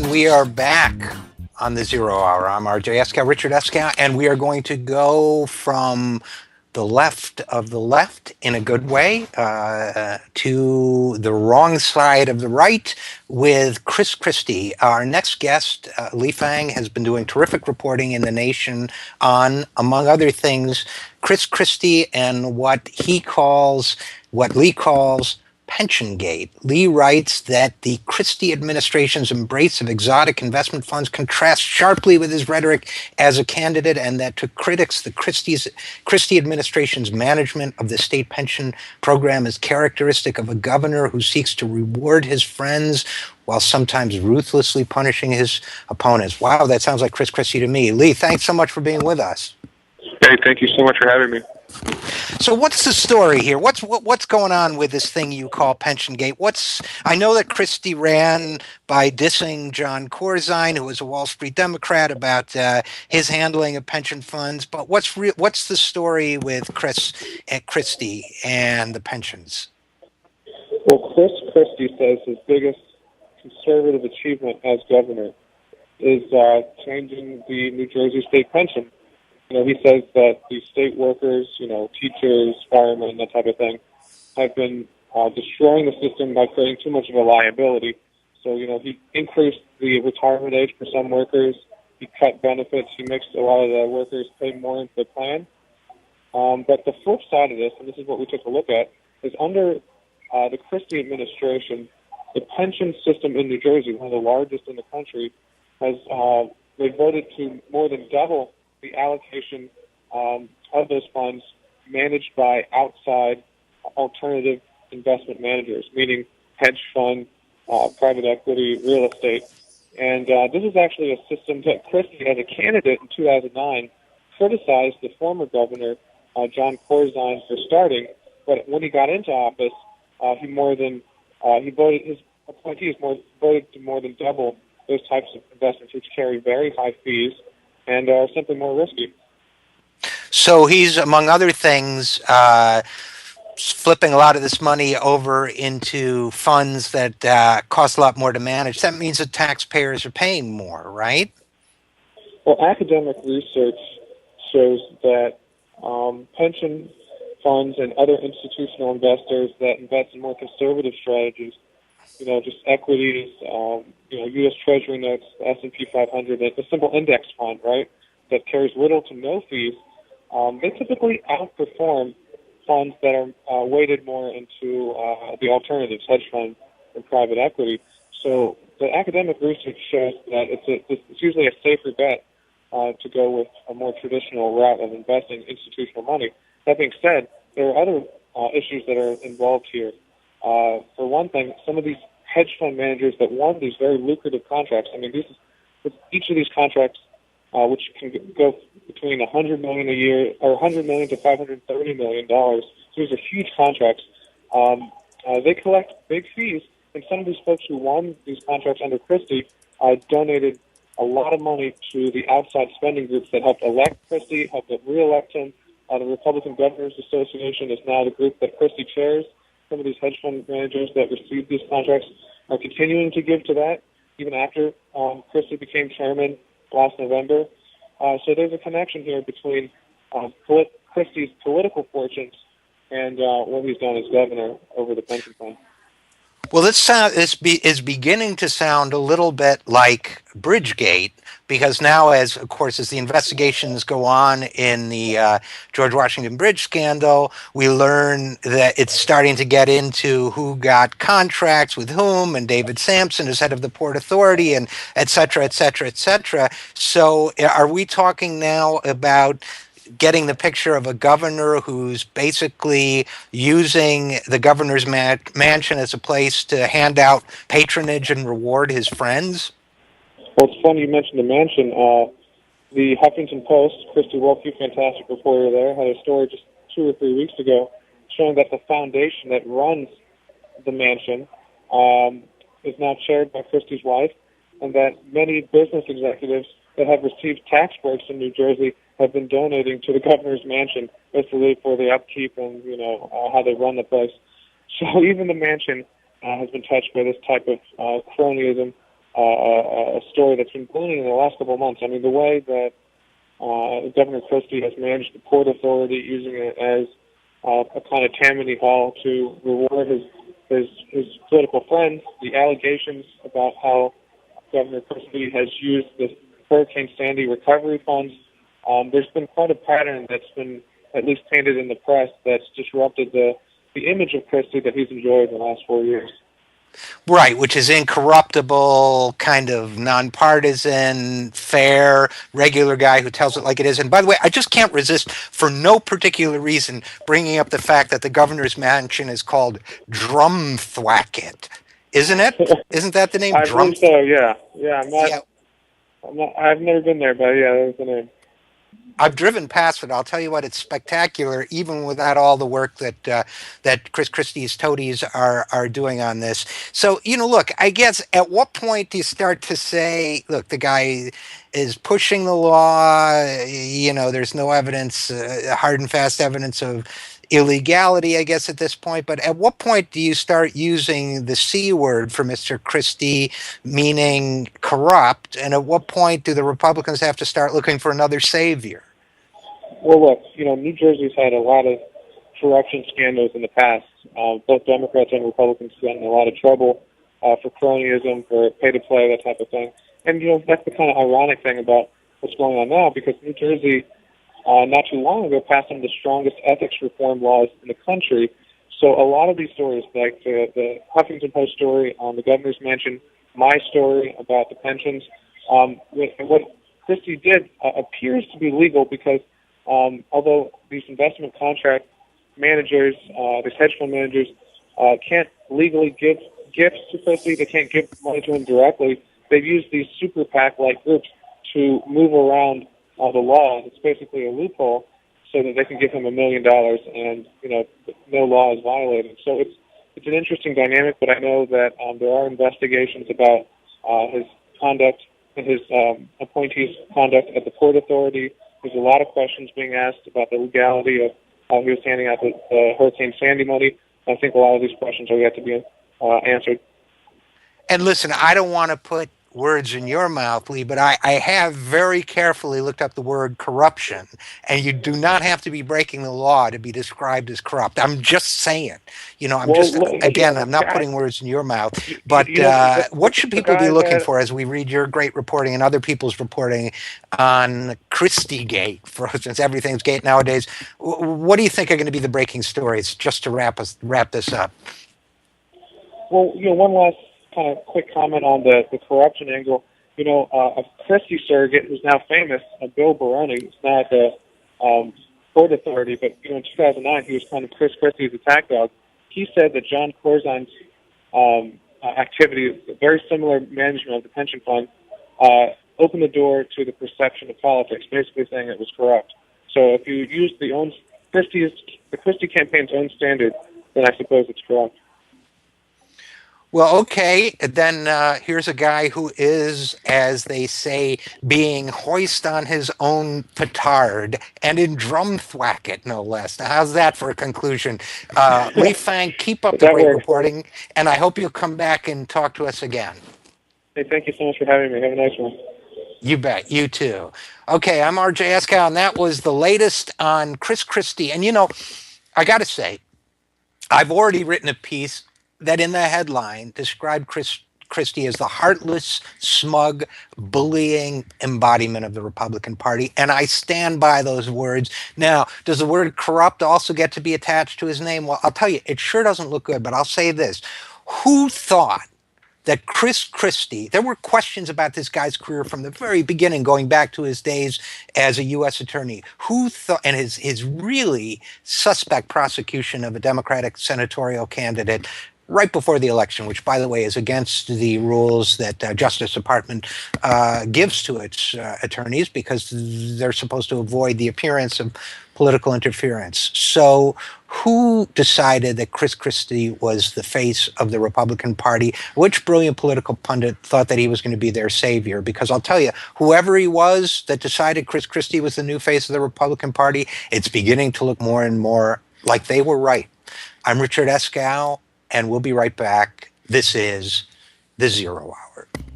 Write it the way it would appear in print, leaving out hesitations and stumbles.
we are back on the Zero Hour. I'm RJ Eskow, Richard Eskow, and we are going to go from the left of the left in a good way to the wrong side of the right with Christie. Our next guest, Fang, has been doing terrific reporting in The Nation on, among other things, Christie and what Lee calls Pension Gate. Lee writes that the Christie administration's embrace of exotic investment funds contrasts sharply with his rhetoric as a candidate, and that to critics, the Christie administration's management of the state pension program is characteristic of a governor who seeks to reward his friends while sometimes ruthlessly punishing his opponents. Wow, that sounds like Christie to me. Lee, thanks so much for being with us. Hey, thank you so much for having me. So what's the story here? What's going on with this thing you call Pension Gate? I know that Christie ran by dissing John Corzine, who was a Wall Street Democrat, about his handling of pension funds. But what's the story with Christie and the pensions? Well, Christie says his biggest conservative achievement as governor is changing the New Jersey state pension. He says that the state workers, teachers, firemen, that type of thing, have been destroying the system by creating too much of a liability. So, he increased the retirement age for some workers. He cut benefits. He makes a lot of the workers pay more into the plan. But the flip side of this, and this is what we took a look at, is under the Christie administration, the pension system in New Jersey, one of the largest in the country, has they voted to more than double the allocation of those funds managed by outside alternative investment managers, meaning hedge fund, private equity, real estate. And this is actually a system that Christie, as a candidate in 2009, criticized the former governor, John Corzine, for starting. But when he got into office, his appointees voted to more than double those types of investments, which carry very high fees and are simply more risky. So he's, among other things, flipping a lot of this money over into funds that cost a lot more to manage. That means that taxpayers are paying more, right? Well, academic research shows that pension funds and other institutional investors that invest in more conservative strategies, just equities, U.S. Treasury notes, S&P 500, a simple index fund, right, that carries little to no fees, they typically outperform funds that are weighted more into the alternatives, hedge funds and private equity. So the academic research shows that it's usually a safer bet to go with a more traditional route of investing institutional money. That being said, there are other issues that are involved here. For one thing, some of these hedge fund managers that won these very lucrative contracts, each of these contracts, which can go between $100 million a year or $100 million to $530 million. So these are huge contracts. They collect big fees, and some of these folks who won these contracts under Christie donated a lot of money to the outside spending groups that helped elect Christie, helped re-elect him. The Republican Governors Association is now the group that Christie chairs. Some of these hedge fund managers that received these contracts are continuing to give to that, even after Christie became chairman last November. So there's a connection here between Christie's political fortunes and what he's done as governor over the pension fund. Well, this is beginning to sound a little bit like Bridgegate, because now, as the investigations go on in the George Washington Bridge scandal, we learn that it's starting to get into who got contracts with whom, and David Sampson is head of the Port Authority, and et cetera, et cetera, et cetera. So are we talking now about getting the picture of a governor who's basically using the governor's mansion as a place to hand out patronage and reward his friends? Well, it's funny you mentioned the mansion. The Huffington Post, Christie Wolke, fantastic reporter there, had a story just 2 or 3 weeks ago showing that the foundation that runs the mansion is now chaired by Christie's wife, and that many business executives that have received tax breaks in New Jersey have been donating to the governor's mansion, basically for the upkeep and, how they run the place. So even the mansion has been touched by this type of cronyism. a story that's been ballooning in the last couple of months. I mean, the way that Governor Christie has managed the Port Authority, using it as a kind of Tammany Hall to reward his political friends, the allegations about how Governor Christie has used the Hurricane Sandy recovery funds. There's been quite a pattern that's been at least painted in the press that's disrupted the image of Christie that he's enjoyed in the last 4 years. Right, which is incorruptible, kind of nonpartisan, fair, regular guy who tells it like it is. And by the way, I just can't resist, for no particular reason, bringing up the fact that the governor's mansion is called Drumthwacket. Isn't it? Isn't that the name? I believe so. Yeah. I've never been there, but yeah, that's the name. I've driven past it. I'll tell you what, it's spectacular, even without all the work that Chris Christie's toadies are doing on this. So, look, I guess at what point do you start to say, look, the guy is pushing the law, there's no evidence, hard and fast evidence of illegality, I guess, at this point. But at what point do you start using the C word for Mr. Christie, meaning corrupt? And at what point do the Republicans have to start looking for another savior? Well, look, New Jersey's had a lot of corruption scandals in the past. Both Democrats and Republicans got in a lot of trouble for cronyism, for pay-to-play, that type of thing. And, that's the kind of ironic thing about what's going on now, because New Jersey, not too long ago, passed some of the strongest ethics reform laws in the country. So a lot of these stories, like the Huffington Post story on the governor's mansion, my story about the pensions, what Christie did appears to be legal because although these investment contract managers, these hedge fund managers, can't legally give gifts to Christie, they can't give money to him directly, they've used these super PAC-like groups to move around the law. It's basically a loophole so that they can give him $1 million and, no law is violated. So it's an interesting dynamic, but I know that there are investigations about his conduct and his appointees' conduct at the Port Authority. There's a lot of questions being asked about the legality of how he was handing out the Hurricane Sandy money. I think a lot of these questions are yet to be answered. And listen, I don't want to put words in your mouth, Lee, but I have very carefully looked up the word corruption, and you do not have to be breaking the law to be described as corrupt. I'm just saying, I'm not putting words in your mouth, but what should people be looking for as we read your great reporting and other people's reporting on Christie Gate, for instance, everything's Gate nowadays? What do you think are going to be the breaking stories, just to wrap this up? Well, one last kind of quick comment on the corruption angle. A Christie surrogate who's now famous, Bill Baroni, who's now at the Port Authority, but in 2009 he was kind of Chris Christie's attack dog. He said that John Corzine's activities, very similar management of the pension fund, opened the door to the perception of politics, basically saying it was corrupt. So if you use the Christie campaign's own standard, then I suppose it's corrupt. Well, okay, then here's a guy who is, as they say, being hoist on his own petard and in Drumthwacket, no less. Now, how's that for a conclusion? Lee Fang, keep up the great reporting, and I hope you'll come back and talk to us again. Hey, thank you so much for having me. Have a nice one. You bet. You too. Okay, I'm RJ Eskow, and that was the latest on Chris Christie. And, I got to say, I've already written a piece that in the headline described Christie as the heartless, smug, bullying embodiment of the Republican Party, and I stand by those words. Now, does the word corrupt also get to be attached to his name? Well, I'll tell you, it sure doesn't look good, but I'll say this. Who thought that Chris Christie, there were questions about this guy's career from the very beginning, going back to his days as a U.S. attorney. Who thought, and his really suspect prosecution of a Democratic senatorial candidate right before the election, which, by the way, is against the rules that Justice Department gives to its attorneys, because they're supposed to avoid the appearance of political interference. So who decided that Chris Christie was the face of the Republican Party? Which brilliant political pundit thought that he was going to be their savior? Because I'll tell you, whoever he was that decided Chris Christie was the new face of the Republican Party, it's beginning to look more and more like they were right. I'm Richard Eskow, and we'll be right back. This is The Zero Hour.